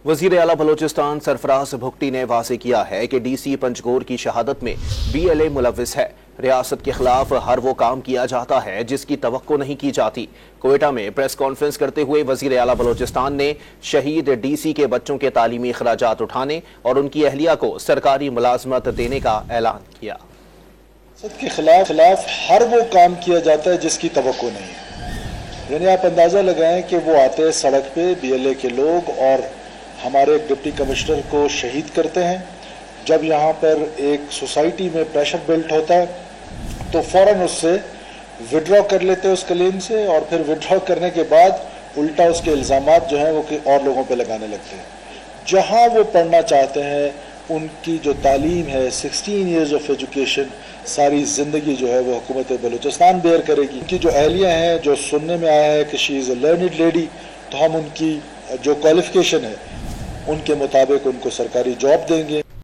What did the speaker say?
वज़ीर आला बलोचिस्तान सरफराज भुगटी ने वाज़ेह किया है कि DC पंजगोर की शहादत में BLA मुलव्विस है। रियासत के खिलाफ हर वो काम किया जाता है जिसकी तवक्को नहीं की जाती। कोयटा में प्रेस कॉन्फ्रेंस करते हुए वज़ीर आला बलोचिस्तान ने शहीद DC के बच्चों के तालीमी खराजात उठाने और उनकी अहलिया को सरकारी मुलाजमत देने का ऐलान किया। रियासत के खिलाफ हर वो काम किया जाता है जिसकी तवक्को नहीं है। यानी आप अंदाज़ा लगाएं कि वो आते हैं सड़क पे BLA के लोग और हमारे डिप्टी कमिश्नर को शहीद करते हैं। जब यहाँ पर एक सोसाइटी में प्रेशर बिल्ट होता है तो फ़ौरन उससे विड्रॉ कर लेते हैं उस क्लेम से, और फिर विड्रॉ करने के बाद उल्टा उसके इल्ज़ामात जो हैं वो और लोगों पे लगाने लगते हैं। जहाँ वो पढ़ना चाहते हैं उनकी जो तालीम है 16 ईयर्स ऑफ एजुकेशन सारी ज़िंदगी जो है वो हुकूमत बलूचिस्तान बेयर करेगी। उनकी जो अहलिया हैं, जो सुनने में आया है कि she is a learned lady, तो हम उनकी जो क्वालिफ़िकेशन है उनके मुताबिक उनको सरकारी जॉब देंगे।